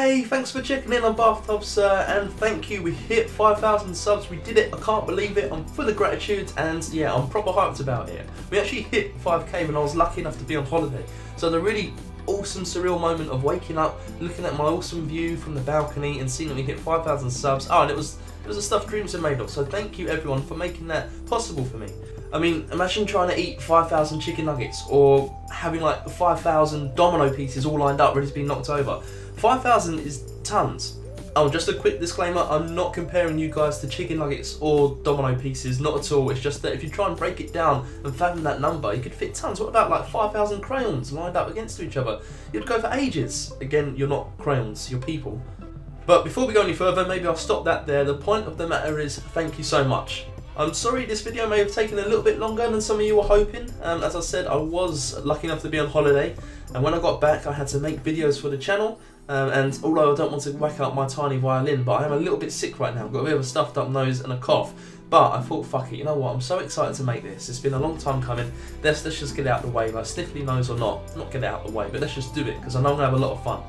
Hey, thanks for checking in on Bathtub, sir, and thank you. We hit 5,000 subs. We did it. I can't believe it. I'm full of gratitude, and yeah, I'm proper hyped about it. We actually hit 5k when I was lucky enough to be on holiday. So the really awesome, surreal moment of waking up, looking at my awesome view from the balcony, and seeing that we hit 5,000 subs. Oh, and it was the stuff dreams are made of. So thank you everyone for making that possible for me. I mean, imagine trying to eat 5,000 chicken nuggets, or having like 5,000 domino pieces all lined up ready to be knocked over. 5,000 is tons. Oh, just a quick disclaimer, I'm not comparing you guys to chicken nuggets or domino pieces, not at all. It's just that if you try and break it down and fathom that number, you could fit tons. What about like 5,000 crayons lined up against each other? You'd go for ages. Again, you're not crayons, you're people. But before we go any further, maybe I'll stop that there. The point of the matter is, thank you so much. I'm sorry this video may have taken a little bit longer than some of you were hoping. As I said, I was lucky enough to be on holiday, and when I got back I had to make videos for the channel, and although I don't want to whack out my tiny violin, but I am a little bit sick right now. I've got a bit of a stuffed up nose and a cough, but I thought, fuck it, you know what, I'm so excited to make this. It's been a long time coming. Let's just get it out of the way, like sniffly nose or not get it out of the way, but let's just do it, because I know I'm going to have a lot of fun.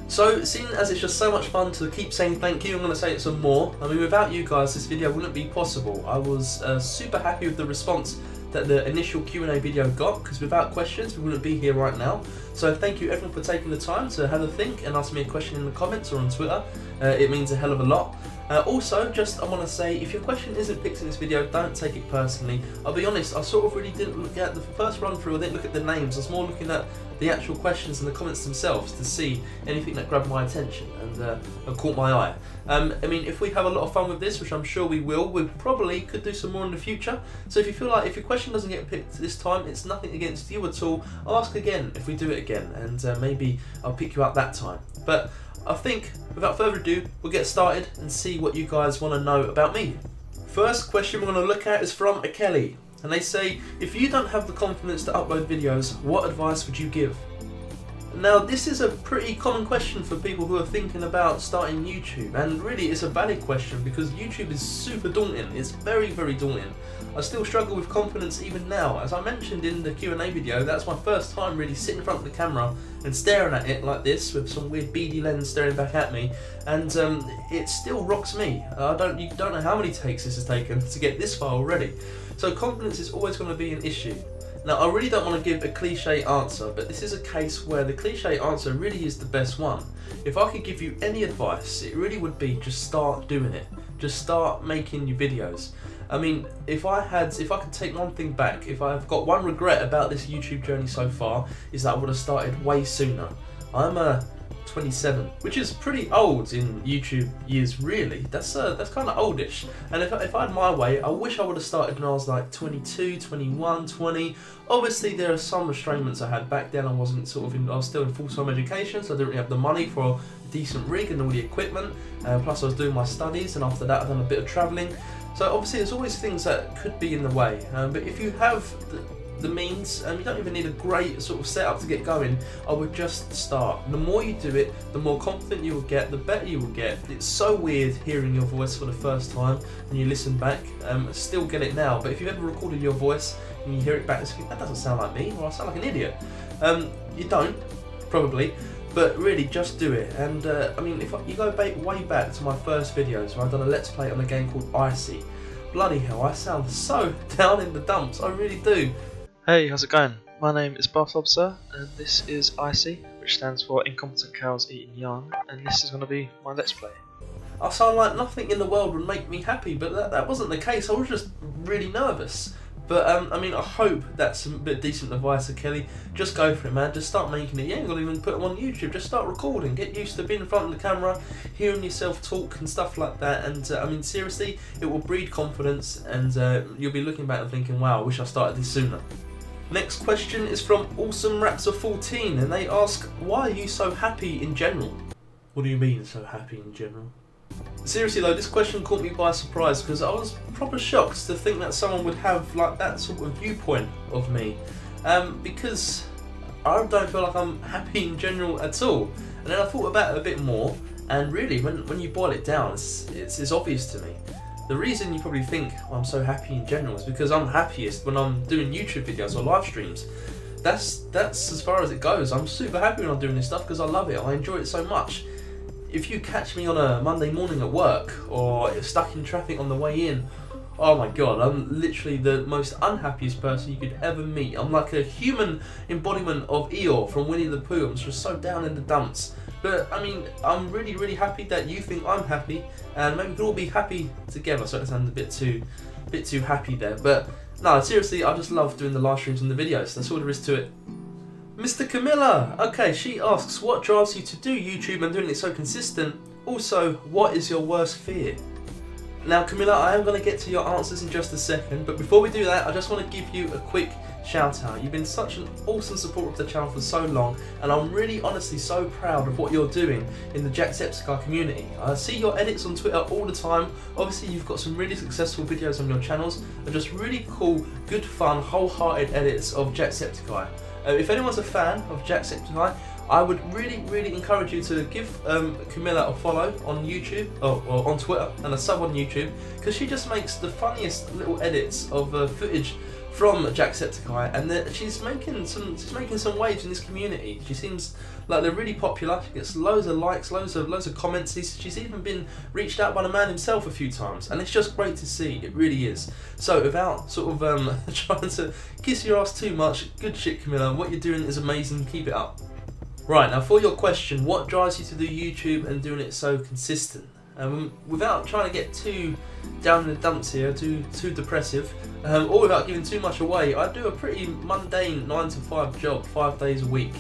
So, seeing as it's just so much fun to keep saying thank you, I'm going to say it some more. I mean, without you guys, this video wouldn't be possible. I was super happy with the response that the initial Q&A video got, because without questions, we wouldn't be here right now. So thank you everyone for taking the time to have a think and ask me a question in the comments or on Twitter. It means a hell of a lot. Also, I want to say, if your question isn't picked in this video, don't take it personally. I'll be honest, I sort of really didn't look at the first run through, I didn't look at the names, I was more looking at the actual questions and the comments themselves to see anything that grabbed my attention and caught my eye. I mean, if we have a lot of fun with this, which I'm sure we will, we probably could do some more in the future. So if you feel like if your question doesn't get picked this time, it's nothing against you at all. I'll ask again if we do it again, and maybe I'll pick you up that time. But I think, without further ado, we'll get started and see what you guys want to know about me. First question we're going to look at is from a Kelly, and they say, if you don't have the confidence to upload videos, what advice would you give? Now, this is a pretty common question for people who are thinking about starting YouTube, and really it's a valid question because YouTube is super daunting. It's very, very daunting. I still struggle with confidence even now. As I mentioned in the Q&A video, that's my first time really sitting in front of the camera and staring at it like this with some weird beady lens staring back at me, and it still rocks me. You don't know how many takes this has taken to get this far already. So confidence is always going to be an issue. Now, I really don't want to give a cliche answer, but this is a case where the cliche answer really is the best one. If I could give you any advice, it really would be just start doing it. Just start making your videos. I mean, if I could take one thing back, if I've got one regret about this YouTube journey so far, is that I would have started way sooner. I'm 27, which is pretty old in YouTube years, really. That's kind of oldish. And if I had my way, I wish I would have started when I was like 22, 21, 20. Obviously, there are some restraints I had back then. I wasn't I was still in full-time education, so I didn't really have the money for a decent rig and all the equipment. Plus, I was doing my studies, and after that, I've done a bit of travelling. So obviously, there's always things that could be in the way. But if you have the means, you don't even need a great sort of setup to get going, I would just start. The more you do it, the more confident you will get, the better you will get. It's so weird hearing your voice for the first time when you listen back. I still get it now, but if you've ever recorded your voice and you hear it back and think, that doesn't sound like me, or I sound like an idiot. You don't, probably, but really just do it. And I mean, if you go way back to my first videos where I've done a Let's Play on a game called Icy, bloody hell, I sound so down in the dumps, I really do. Hey, how's it going? My name is Bathtub, sir, and this is Icy, which stands for Incompetent Cows Eating Yarn, and this is going to be my Let's Play. I sound like nothing in the world would make me happy, but that wasn't the case. I was just really nervous. But I mean, I hope that's a bit decent advice to Kelly. Just go for it, man. Just start making it. You ain't got to even put them on YouTube. Just start recording. Get used to being in front of the camera, hearing yourself talk and stuff like that. And I mean, seriously, it will breed confidence, and you'll be looking back and thinking, wow, I wish I started this sooner. Next question is from Awesome Raptor 14, and they ask, why are you so happy in general? What do you mean, so happy in general? Seriously though, this question caught me by surprise because I was proper shocked to think that someone would have like that sort of viewpoint of me, because I don't feel like I'm happy in general at all. And then I thought about it a bit more, and really, when you boil it down, it's obvious to me. The reason you probably think I'm so happy in general is because I'm happiest when I'm doing YouTube videos or live streams. That's as far as it goes. I'm super happy when I'm doing this stuff because I love it. I enjoy it so much. if you catch me on a Monday morning at work or stuck in traffic on the way in, oh my god, I'm literally the most unhappiest person you could ever meet. I'm like a human embodiment of Eeyore from Winnie the Pooh. I'm just so down in the dumps. But I mean, I'm really, really happy that you think I'm happy, and maybe we can all be happy together. So it sounds a bit too happy there. But no, seriously, I just love doing the live streams and the videos. That's all there is to it. Mr. Camilla, okay, she asks, what drives you to do YouTube and doing it so consistent? Also, what is your worst fear? Now Camilla, I am going to get to your answers in just a second, but before we do that, I just want to give you a quick shout out. You've been such an awesome supporter of the channel for so long, and I'm really honestly so proud of what you're doing in the Jacksepticeye community. I see your edits on Twitter all the time. Obviously you've got some really successful videos on your channels, and just really cool, good fun, wholehearted edits of Jacksepticeye. If anyone's a fan of Jacksepticeye, I would really encourage you to give Camilla a follow on YouTube or on Twitter and a sub on YouTube, because she just makes the funniest little edits of footage from Jacksepticeye, and she's making some waves in this community. She seems like they're really popular. She gets loads of likes, loads of comments. She's even been reached out by the man himself a few times, and it's just great to see. It really is. So without sort of trying to kiss your ass too much, good shit, Camilla. What you're doing is amazing. Keep it up. Right, now for your question, what drives you to do YouTube and doing it so consistent? Without trying to get too down in the dumps here, too depressive, or without giving too much away, I do a pretty mundane 9 to 5 job 5 days a week,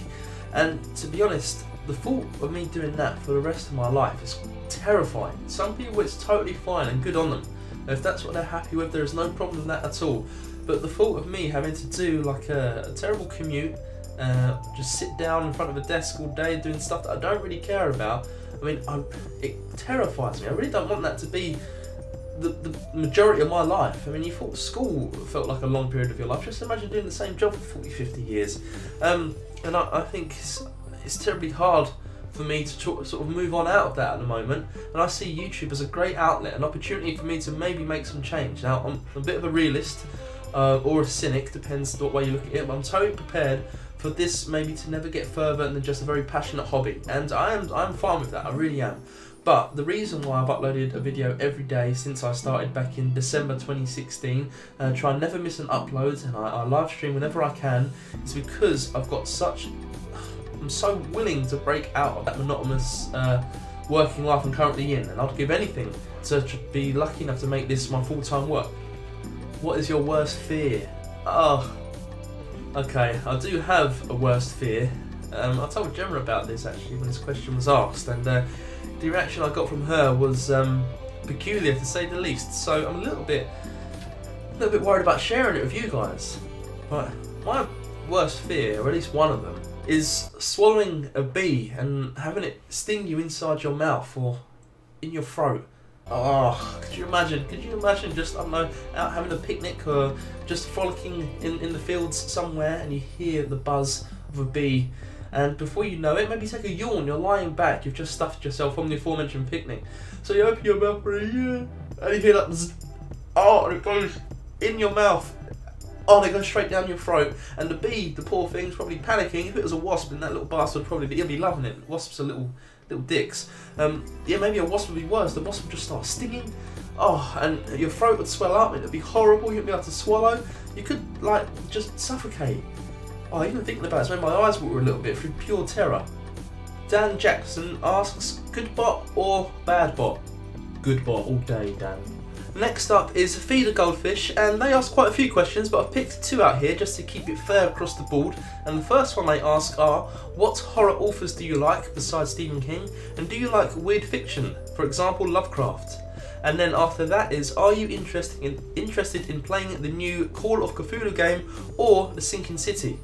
and to be honest, the thought of me doing that for the rest of my life is terrifying. Some people, it's totally fine and good on them. If that's what they're happy with, there is no problem with that at all. But the thought of me having to do like a terrible commute, just sit down in front of a desk all day doing stuff that I don't really care about, I mean, it terrifies me. I really don't want that to be the majority of my life. I mean, you thought school felt like a long period of your life. Just imagine doing the same job for 40, 50 years. And I think it's terribly hard for me to sort of move on out of that at the moment. And I see YouTube as a great outlet, an opportunity for me to maybe make some change. Now, I'm a bit of a realist or a cynic, depends what way you look at it, but I'm totally prepared for this maybe to never get further than just a very passionate hobby, and I'm fine with that, I really am. But the reason why I've uploaded a video every day since I started back in December 2016, try and never miss an upload, and I live stream whenever I can, is because I'm so willing to break out of that monotonous working life I'm currently in, and I'd give anything to be lucky enough to make this my full-time work. What is your worst fear? Oh, okay, I do have a worst fear. I told Gemma about this actually when this question was asked, and the reaction I got from her was peculiar to say the least. So I'm a little bit worried about sharing it with you guys. But my worst fear, or at least one of them, is swallowing a bee and having it sting you inside your mouth or in your throat. Oh, could you imagine just, I don't know, out having a picnic or just frolicking in the fields somewhere, and you hear the buzz of a bee, and before you know it, maybe you take a yawn, you're lying back, you've just stuffed yourself from the aforementioned picnic. So you open your mouth for a year, and you hear that zzz, oh, and it goes in your mouth. Oh, they go straight down your throat, and the bee, the poor thing's probably panicking. If it was a wasp, then that little bastard would he'd be loving it. Wasps are little dicks. Yeah, maybe a wasp would be worse. The wasp would just start stinging. Oh, and your throat would swell up. It'd be horrible. You wouldn't be able to swallow. You could like just suffocate. Oh, even thinking about it, made my eyes water a little bit through pure terror. Dan Jackson asks, good bot or bad bot? Good bot all day, Dan. Next up is Feed a Goldfish, and they ask quite a few questions, but I've picked 2 out here just to keep it fair across the board. And the first one they ask are, what horror authors do you like besides Stephen King, and do you like weird fiction, for example Lovecraft? And then after that is, are you interested in playing the new Call of Cthulhu game or The Sinking City?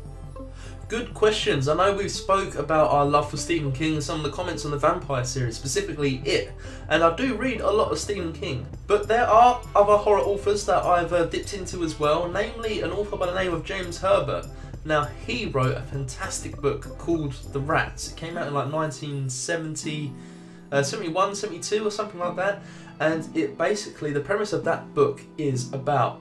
Good questions. I know we've spoke about our love for Stephen King and some of the comments on the Vampire series, specifically It, and I do read a lot of Stephen King. But there are other horror authors that I've dipped into as well, namely an author by the name of James Herbert. Now, he wrote a fantastic book called The Rats. It came out in like 1970, 71, 72 or something like that, and it basically, the premise of that book is about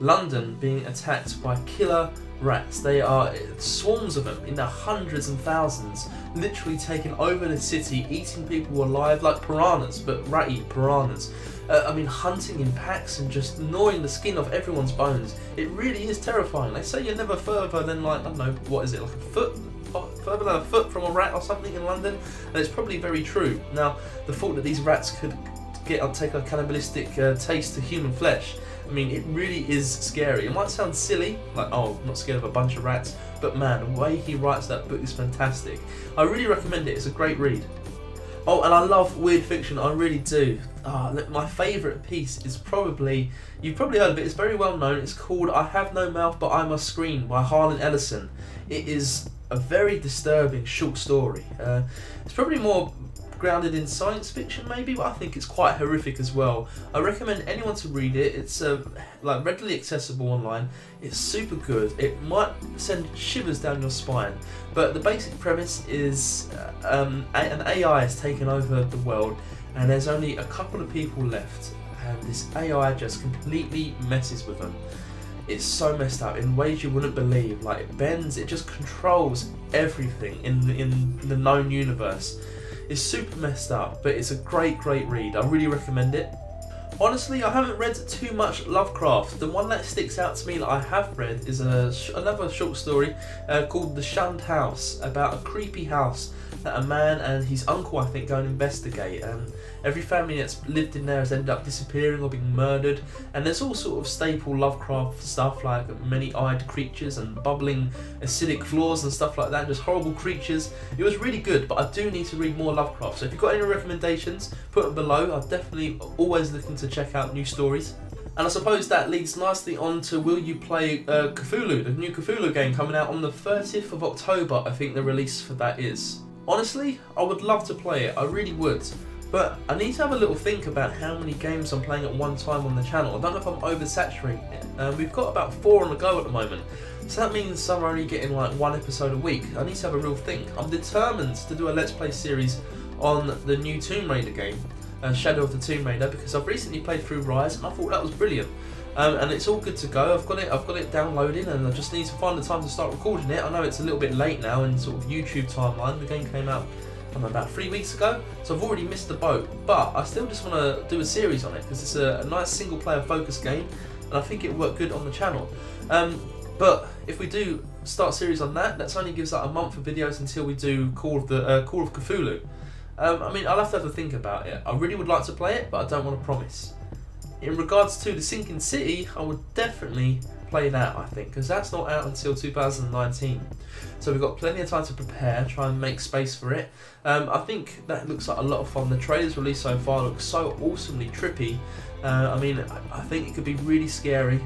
London being attacked by killer rats. They are swarms of them in their hundreds and thousands, literally taking over the city, eating people alive like piranhas, but ratty piranhas. I mean, hunting in packs and just gnawing the skin off everyone's bones. It really is terrifying. They say you're never further than, like, I don't know, what is it, like a foot? Further than a foot from a rat or something in London, and it's probably very true. Now, the thought that these rats could take a cannibalistic taste to human flesh, I mean, it really is scary. It might sound silly, like, oh, I'm not scared of a bunch of rats, but man, the way he writes that book is fantastic. I really recommend it. It's a great read. Oh, and I love weird fiction, I really do. Look, my favourite piece is probably, you've probably heard of it, it's very well known. It's called I Have No Mouth But I Must Scream by Harlan Ellison. It is a very disturbing short story. It's probably more grounded in science fiction maybe, but I think it's quite horrific as well. I recommend anyone to read it. It's like readily accessible online. It's super good. It might send shivers down your spine, but the basic premise is an AI has taken over the world and there's only a couple of people left, and this AI just completely messes with them. It's so messed up in ways you wouldn't believe. Like, it bends, it just controls everything in the known universe. It's super messed up, but it's a great read. I really recommend it. Honestly, I haven't read too much Lovecraft. The one that sticks out to me that I have read is another short story called The Shunned House, about a creepy house that a man and his uncle, I think, go and investigate. Every family that's lived in there has ended up disappearing or being murdered, and there's all sort of staple Lovecraft stuff like many-eyed creatures and bubbling acidic floors and stuff like that, just horrible creatures. It was really good, but I do need to read more Lovecraft, so if you've got any recommendations, put them below. I'm definitely always looking to check out new stories. And I suppose that leads nicely on to, will you play Cthulhu, the new Cthulhu game coming out on the 30th of October, I think the release for that is. Honestly, I would love to play it, I really would. But I need to have a little think about how many games I'm playing at one time on the channel. I don't know if I'm oversaturating it. We've got about 4 on the go at the moment. So that means some are only getting like 1 episode a week. I need to have a real think. I'm determined to do a Let's Play series on the new Tomb Raider game, Shadow of the Tomb Raider, because I've recently played through Rise and I thought that was brilliant. And it's all good to go. I've got it downloading, and I just need to find the time to start recording it. I know it's a little bit late now in sort of YouTube timeline. The game came out about 3 weeks ago, so I've already missed the boat, but I still just want to do a series on it because it's a nice single player focused game and I think it worked good on the channel. But if we do start a series on that, that's only gives like a month of videos until we do Call of Cthulhu. I mean, I'll have to think about it. I really would like to play it, but I don't want to promise. In regards to The Sinking City, I would definitely play that, I think, because that's not out until 2019. So we've got plenty of time to prepare, try and make space for it. I think that looks like a lot of fun. The trailers released so far look so awesomely trippy. I mean, I think it could be really scary.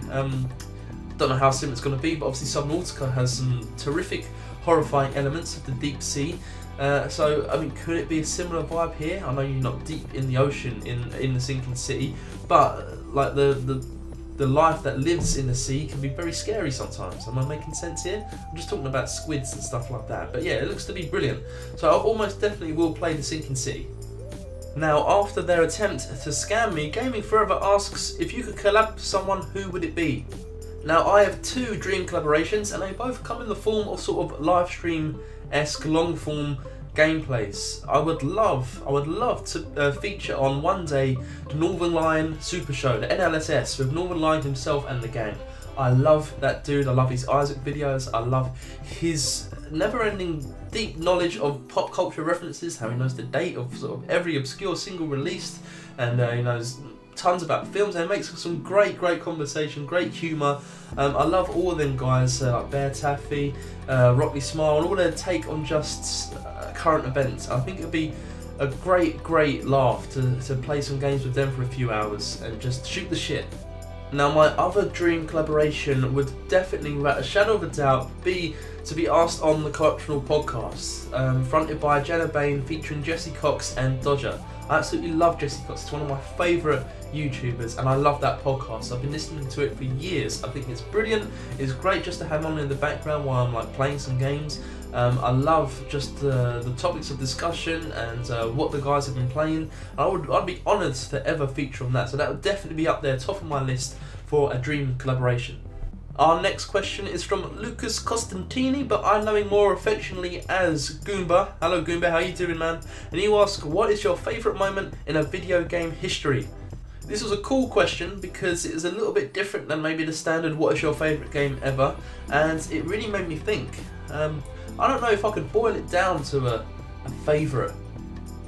Don't know how sim it's going to be, but obviously Subnautica has some terrific, horrifying elements of the deep sea. So, I mean, could it be a similar vibe here? I know you're not deep in the ocean in The Sinking City, but like the life that lives in the sea can be very scary sometimes. Am I making sense here? I'm just talking about squids and stuff like that. But yeah, it looks to be brilliant. So I almost definitely will play The Sinking City. Now, after their attempt to scam me, Gaming Forever asks, if you could collab with someone, who would it be? Now, I have 2 dream collaborations, and they both come in the form of sort of live stream-esque long-form gameplays. I would love to feature on one day the Northern Lion Super Show, the NLSS, with Northern Lion himself and the gang. I love that dude. I love his Isaac videos. I love his never-ending deep knowledge of pop culture references, how he knows the date of sort of every obscure single released, and he knows tons about films, and it makes some great conversation, great humour. I love all of them guys, like Bear Taffy, Rockley Smile, and all their take on just current events. I think it'd be a great laugh to play some games with them for a few hours and just shoot the shit. Now, my other dream collaboration would definitely, without a shadow of a doubt, be to be asked on the Corruptional podcast, fronted by Jenna Bain, featuring Jesse Cox and Dodger. I absolutely love Jesse Cox. It's one of my favourite YouTubers, and I love that podcast. I've been listening to it for years. I think it's brilliant. It's great just to have on in the background while I'm like playing some games. I love just the topics of discussion and what the guys have been playing. I'd be honoured to ever feature on that, so that would definitely be up there, top of my list for a dream collaboration. Our next question is from Lucas Costantini, but I know him more affectionately as Goomba. Hello Goomba, how you doing, man? And you ask, what is your favourite moment in a video game history? This was a cool question because it is a little bit different than maybe the standard what is your favourite game ever, and it really made me think. I don't know if I could boil it down to a favourite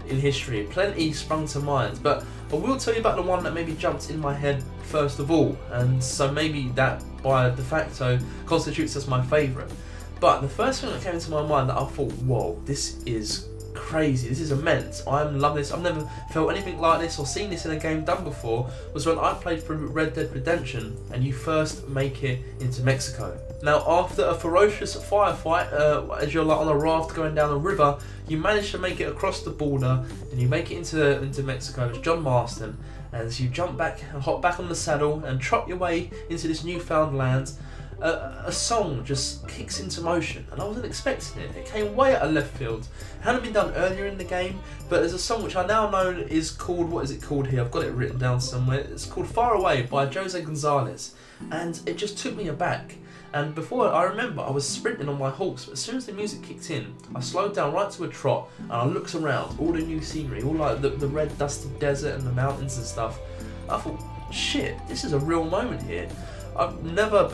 in history. Plenty sprung to mind, but I will tell you about the one that maybe jumped in my head first of all, and so maybe that by de facto constitutes as my favourite. But the first thing that came into my mind that I thought, whoa, this is crazy, this is immense, I'm loving this, I've never felt anything like this or seen this in a game done before, was when I played through Red Dead Redemption and you first make it into Mexico. Now after a ferocious firefight, as you're like on a raft going down a river, you manage to make it across the border and you make it into Mexico as John Marston, as you jump back and hop back on the saddle and trot your way into this newfound land. A song just kicks into motion, and I wasn't expecting it. It came way out of left field. It hadn't been done earlier in the game, but there's a song which I now know is called, what is it called here? I've got it written down somewhere. It's called Far Away by Jose Gonzalez, and it just took me aback. And before, I remember I was sprinting on my horse, but as soon as the music kicked in, I slowed down right to a trot, and I looked around, all the new scenery, all like the red dusty desert and the mountains and stuff. I thought, shit, this is a real moment here. I've never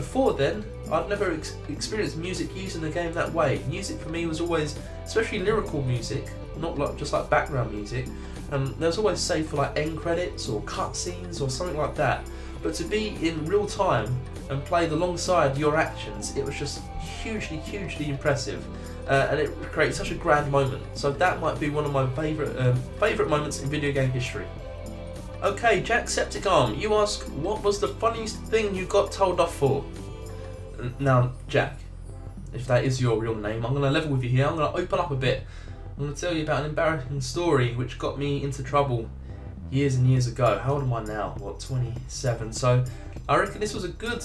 experienced music used in the game that way. Music for me was always, especially lyrical music, not like just like background music. There's always saved for like end credits or cutscenes or something like that. But to be in real time and played alongside your actions, it was just hugely impressive, and it created such a grand moment. So that might be one of my favourite moments in video game history. Okay, Jacksepticeye, you ask, what was the funniest thing you got told off for? Now, Jack, if that is your real name, I'm going to level with you here. I'm going to open up a bit. I'm going to tell you about an embarrassing story which got me into trouble years and years ago. How old am I now? What, 27? So I reckon this was a good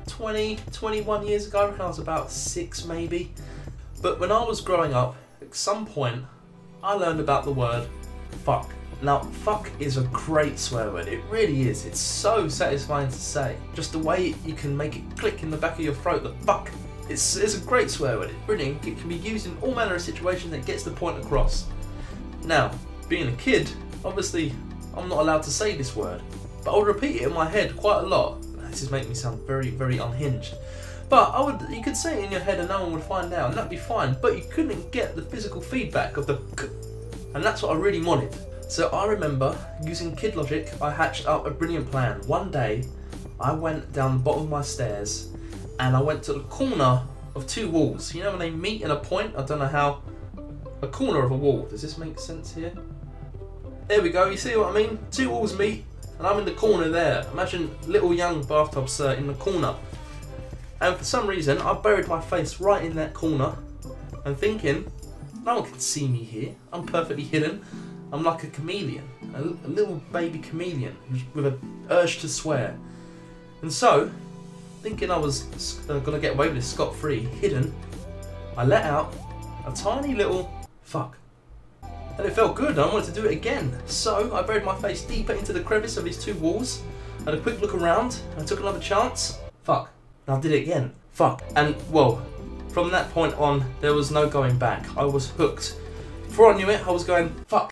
20, 21 years ago. I reckon I was about 6 maybe. But when I was growing up, at some point, I learned about the word fuck. Now, fuck is a great swear word, it really is. It's so satisfying to say. Just the way you can make it click in the back of your throat, the fuck. It's a great swear word, it's brilliant. It can be used in all manner of situations that gets the point across. Now, being a kid, obviously, I'm not allowed to say this word, but I would repeat it in my head quite a lot. This is making me sound very unhinged. But you could say it in your head and no one would find out, and that'd be fine, but you couldn't get the physical feedback of the k, and that's what I really wanted. So I remember, using kid logic, I hatched up a brilliant plan. One day, I went down the bottom of my stairs and I went to the corner of 2 walls. You know when they meet in a point? I don't know how. A corner of a wall. Does this make sense here? There we go, you see what I mean? 2 walls meet and I'm in the corner there. Imagine little young Bathtub Sir in the corner. And for some reason, I buried my face right in that corner and thinking, no one can see me here. I'm perfectly hidden. I'm like a chameleon, a little baby chameleon with an urge to swear. And so, thinking I was going to get away with this scot-free, hidden, I let out a tiny little fuck. And it felt good, and I wanted to do it again. So, I buried my face deeper into the crevice of these 2 walls, had a quick look around, and I took another chance. Fuck. And I did it again. Fuck. And, well, from that point on, there was no going back. I was hooked. Before I knew it, I was going, fuck.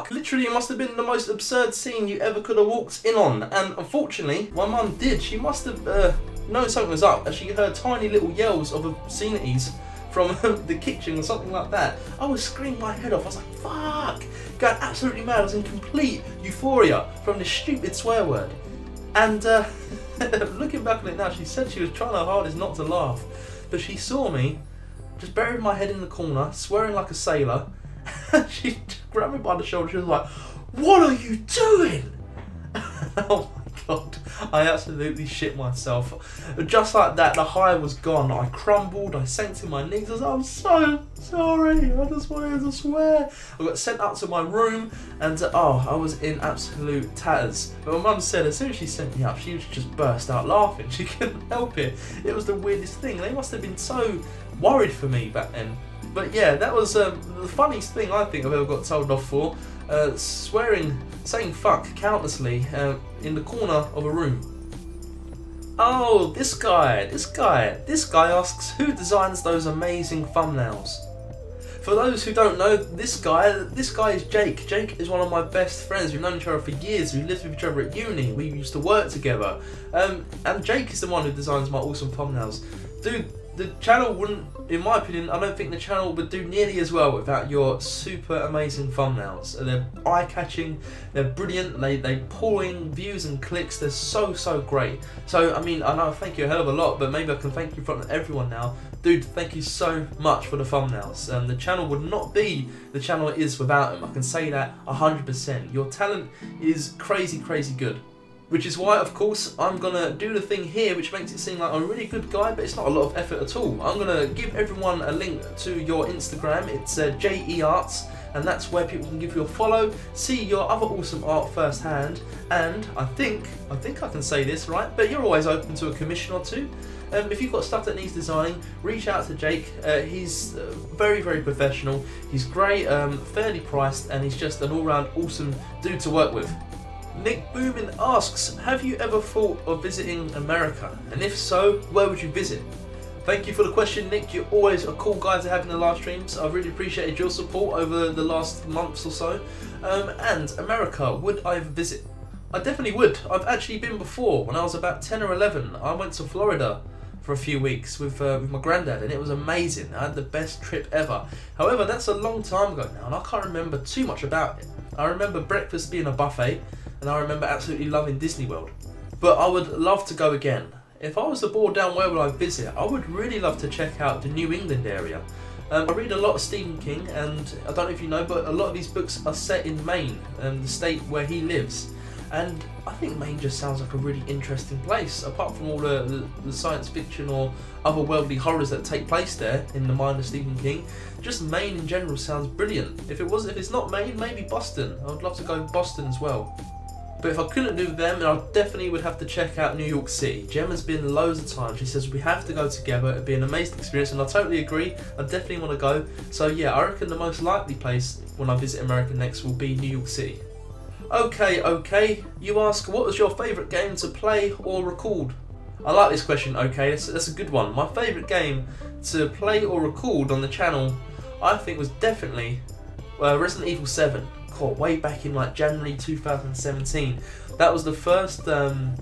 Literally, it must have been the most absurd scene you ever could have walked in on. And unfortunately, my mum did. She must have known something was up, as she heard tiny little yells of obscenities from the kitchen or something like that. I was screaming my head off. I was like, fuck! Going absolutely mad. I was in complete euphoria from this stupid swear word. And looking back on it now, she said she was trying her hardest not to laugh. But she saw me just buried my head in the corner, swearing like a sailor. She grabbed me by the shoulder. She was like, "What are you doing?" Oh my god, I absolutely shit myself. Just like that, the high was gone. I crumbled, I sank to my knees. I was like, "I'm so sorry, I just wanted to swear." I got sent up to my room and I was in absolute tatters. But my mum said as soon as she sent me up, she just burst out laughing. She couldn't help it. It was the weirdest thing. They must have been so worried for me back then. But yeah, that was the funniest thing I think I've ever got told off for. Saying fuck countlessly in the corner of a room. Oh, this guy asks, who designs those amazing thumbnails? For those who don't know, this guy is Jake. Jake is one of my best friends. We've known each other for years. We've lived with each other at uni. We used to work together. And Jake is the one who designs my awesome thumbnails. Dude, the channel wouldn't, in my opinion, I don't think the channel would do nearly as well without your super amazing thumbnails. They're eye-catching, they're brilliant, they pull in views and clicks, they're so great. So, I mean, I know I thank you a hell of a lot, but maybe I can thank you in front of everyone now. Dude, thank you so much for the thumbnails. The channel would not be the channel it is without them. I can say that 100%. Your talent is crazy good. Which is why, of course, I'm going to do the thing here which makes it seem like I'm a really good guy, but it's not a lot of effort at all. I'm going to give everyone a link to your Instagram. It's JEArts, and that's where people can give you a follow, see your other awesome art firsthand, and I think I can say this, right? But you're always open to a commission or two. If you've got stuff that needs designing, reach out to Jake. He's very professional. He's great, fairly priced, and he's just an all-round awesome dude to work with. Nick Boomin asks, have you ever thought of visiting America? And if so, where would you visit? Thank you for the question, Nick. You're always a cool guy to have in the live streams. I've really appreciated your support over the last months or so. And America, would I ever visit? I definitely would. I've actually been before. When I was about 10 or 11, I went to Florida for a few weeks with my granddad, and it was amazing. I had the best trip ever. However, that's a long time ago now, and I can't remember too much about it. I remember breakfast being a buffet, and I remember absolutely loving Disney World. But I would love to go again. If I was to board down where would I visit, I would really love to check out the New England area. I read a lot of Stephen King, and I don't know if you know, but a lot of these books are set in Maine, the state where he lives. And I think Maine just sounds like a really interesting place, apart from all the science fiction or otherworldly horrors that take place there in the mind of Stephen King. Just Maine in general sounds brilliant. If it's not Maine, maybe Boston. I would love to go to Boston as well. But if I couldn't do them, then I definitely would have to check out New York City. Gemma's been loads of times. She says we have to go together. It'd be an amazing experience, and I totally agree. I definitely want to go. So yeah, I reckon the most likely place when I visit America next will be New York City. Okay. You ask, what was your favourite game to play or record? I like this question, okay. That's a good one. My favourite game to play or record on the channel, I think, was definitely Resident Evil 7. Way back in like January 2017. That was the first how can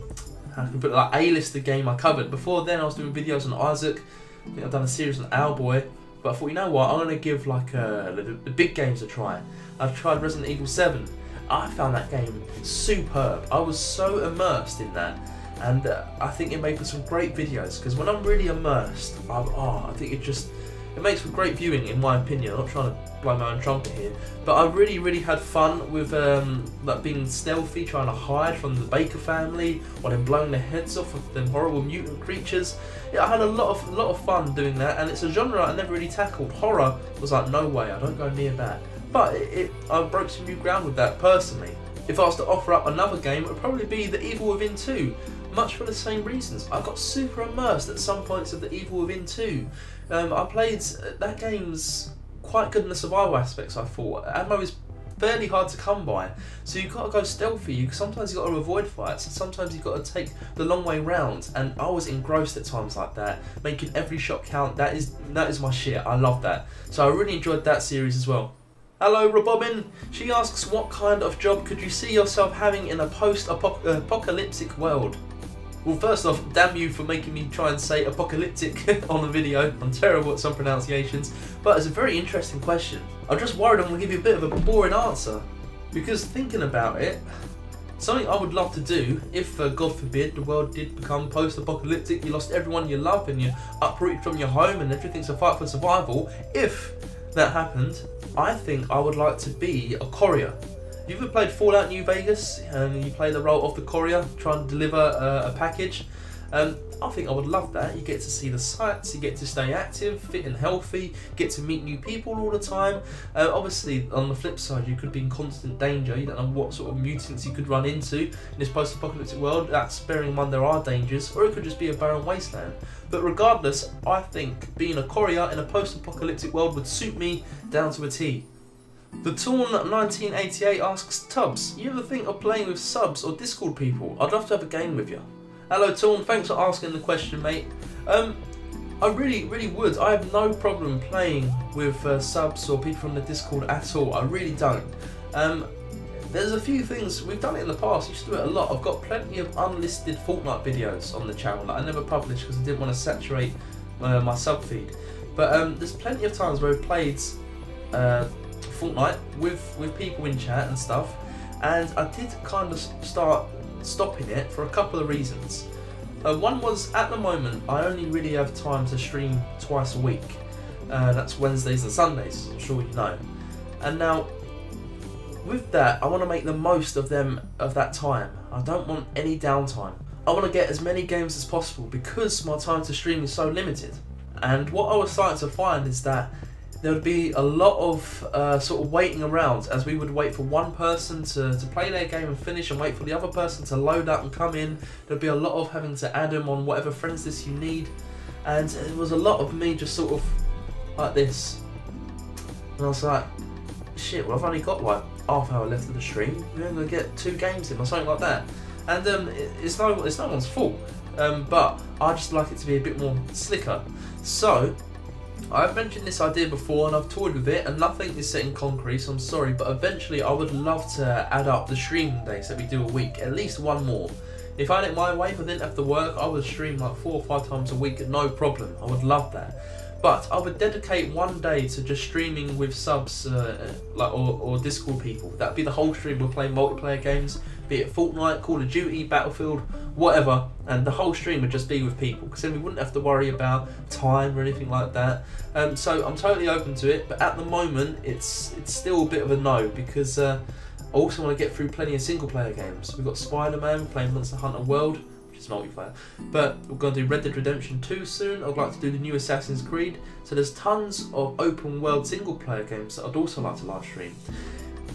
I put it, like A-lister game I covered. Before then I was doing videos on Isaac. I think I've done a series on Owlboy. But I thought, you know what, I'm going to give like the big games a try. I've tried Resident Evil 7. I found that game superb. I was so immersed in that. And I think it made for some great videos. Because when I'm really immersed, I think it makes for great viewing, in my opinion. I'm not trying to blow my own trumpet here, but I really had fun with like being stealthy, trying to hide from the Baker family, or then blowing their heads off of them horrible mutant creatures. Yeah, I had a lot of fun doing that, and it's a genre I never really tackled. Horror was like, no way, I don't go near that. But I broke some new ground with that personally. If I was to offer up another game, it would probably be The Evil Within 2. Much for the same reasons. I got super immersed at some points of The Evil Within 2. I played, that game's quite good in the survival aspects, I thought. Ammo is fairly hard to come by, so you've got to go stealthy. Sometimes you've got to avoid fights, and sometimes you've got to take the long way round, and I was engrossed at times like that, making every shot count. That is my shit. I love that. So I really enjoyed that series as well. Hello, Robobin. She asks, what kind of job could you see yourself having in a post-apocalyptic world? Well, first off, damn you for making me try and say apocalyptic on the video. I'm terrible at some pronunciations, but it's a very interesting question. I'm just worried I'm going to give you a bit of a boring answer, because thinking about it, something I would love to do if, God forbid, the world did become post-apocalyptic, you lost everyone you love and you're uprooted from your home and everything's a fight for survival. If that happened, I think I would like to be a courier. Have you ever played Fallout New Vegas and you play the role of the courier trying to deliver a package? I think I would love that. You get to see the sights, you get to stay active, fit and healthy, get to meet new people all the time. Obviously, on the flip side, you could be in constant danger. You don't know what sort of mutants you could run into in this post-apocalyptic world. That's bearing in mind there are dangers, or it could just be a barren wasteland. But regardless, I think being a courier in a post-apocalyptic world would suit me down to a T. The Torn 1988 asks, Tubbs, you ever think of playing with subs or Discord people? I'd love to have a game with you. Hello Torn, thanks for asking the question, mate. I really would. I have no problem playing with subs or people from the Discord at all. I really don't. There's a few things, we've done it in the past, I used to do it a lot. I've got plenty of unlisted Fortnite videos on the channel that I never published because I didn't want to saturate my sub feed. But there's plenty of times where I've played Fortnite with people in chat and stuff, and I did kind of start stopping it for a couple of reasons. One was, at the moment I only really have time to stream twice a week. That's Wednesdays and Sundays, I'm sure you know. And now with that, I want to make the most of that time. I don't want any downtime. I want to get as many games as possible because my time to stream is so limited. And what I was starting to find is that there would be a lot of sort of waiting around, as we would wait for one person to play their game and finish and wait for the other person to load up and come in. There'd be a lot of having to add them on whatever friends list you need, and it was a lot of me just sort of like this. And I was like, shit, well I've only got like half hour left of the stream, we're going to get 2 games in or something like that. And it's no one's fault, but I just like it to be a bit more slicker. So I've mentioned this idea before and I've toyed with it, and nothing is set in concrete, so I'm sorry, but eventually I would love to add up the streaming days that we do a week, at least one more. If I had it my way, if I didn't have to work, I would stream like 4 or 5 times a week, no problem. I would love that. But I would dedicate one day to just streaming with subs or Discord people. That'd be the whole stream. We'll play multiplayer games, be it Fortnite, Call of Duty, Battlefield, whatever, and the whole stream would just be with people, because then we wouldn't have to worry about time or anything like that. So I'm totally open to it, but at the moment it's still a bit of a no, because I also want to get through plenty of single player games. We've got Spider-Man, we're playing Monster Hunter World, which is multiplayer, but we're going to do Red Dead Redemption 2 soon. I'd like to do the new Assassin's Creed, so there's tons of open world single player games that I'd also like to live stream.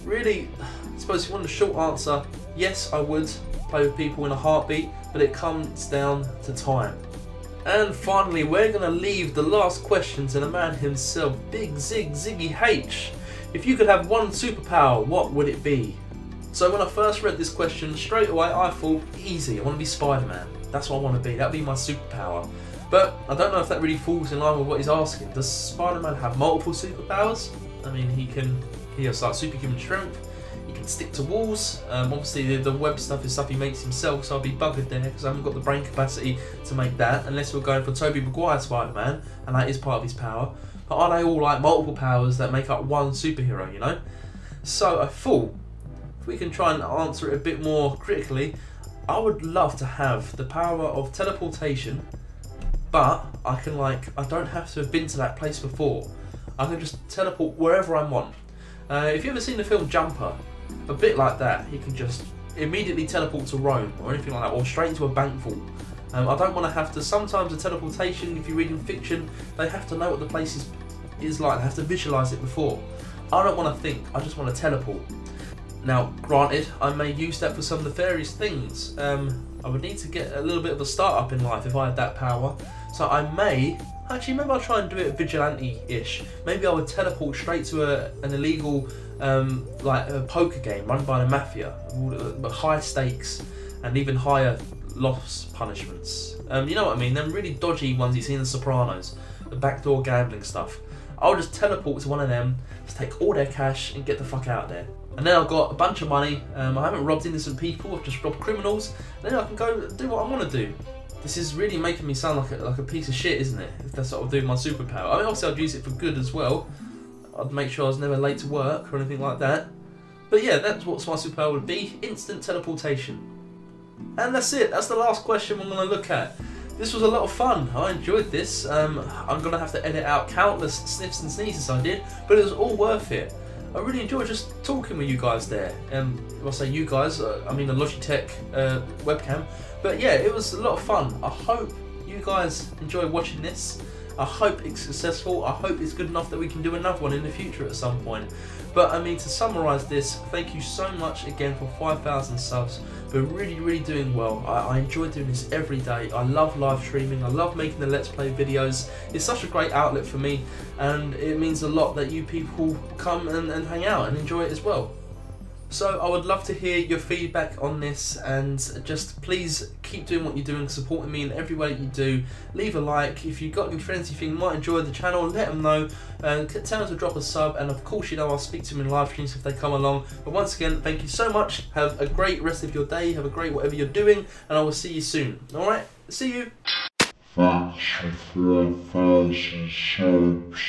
Really, I suppose if you want a short answer, yes I would play with people in a heartbeat, but it comes down to time. And finally, we're going to leave the last question to the man himself, Big Zig Ziggy H. If you could have one superpower, what would it be? So when I first read this question, straight away I thought, easy, I want to be Spider-Man. That's what I want to be, that would be my superpower. But I don't know if that really falls in line with what he's asking. Does Spider-Man have multiple superpowers? I mean, he has like superhuman strength, he can stick to walls. Obviously the web stuff is stuff he makes himself, so I'll be buggered there because I haven't got the brain capacity to make that, unless we're going for Tobey Maguire Spider-Man, and that is part of his power. But are they all like multiple powers that make up one superhero, you know? So I thought, if we can try and answer it a bit more critically, I would love to have the power of teleportation, but I don't have to have been to that place before. I can just teleport wherever I want. If you've ever seen the film Jumper, a bit like that, he can just immediately teleport to Rome or anything like that, or straight into a bank vault. I don't want to have to, sometimes the teleportation, if you're reading fiction, they have to know what the place is like, they have to visualise it before. I don't want to think, I just want to teleport. Now, granted, I may use that for some nefarious things. I would need to get a little bit of a start up in life if I had that power. So I may, actually maybe I'll try and do it vigilante-ish. Maybe I would teleport straight to an illegal like a poker game run by the mafia, but high stakes and even higher loss punishments. You know what I mean, them really dodgy ones you see in The Sopranos, the backdoor gambling stuff. I'll just teleport to one of them, just take all their cash and get the fuck out of there. And then I've got a bunch of money, I haven't robbed innocent people, I've just robbed criminals, and then I can go do what I want to do. This is really making me sound like a piece of shit, isn't it? If that's what I'll do with my superpower. I mean, obviously I'd use it for good as well. I'd make sure I was never late to work or anything like that. But yeah, that's what my superpower would be, instant teleportation. And that's it, that's the last question we're going to look at. This was a lot of fun, I enjoyed this. I'm going to have to edit out countless sniffs and sneezes I did, but it was all worth it. I really enjoy just talking with you guys there. When I say you guys, I mean the Logitech webcam. But yeah, it was a lot of fun. I hope you guys enjoy watching this. I hope it's successful. I hope it's good enough that we can do another one in the future at some point. But I mean, to summarise this, thank you so much again for 5,000 subs. We're really doing well. I enjoy doing this every day. I love live streaming. I love making the Let's Play videos. It's such a great outlet for me, and it means a lot that you people come and hang out and enjoy it as well. So I would love to hear your feedback on this, and just please keep doing what you're doing, supporting me in every way you do. Leave a like. If you've got any friends you think might enjoy the channel, let them know. Tell them to drop a sub, and of course, you know, I'll speak to them in live streams if they come along. But once again, thank you so much. Have a great rest of your day. Have a great whatever you're doing, and I will see you soon. Alright, see you. Thanks for 3,000 subs.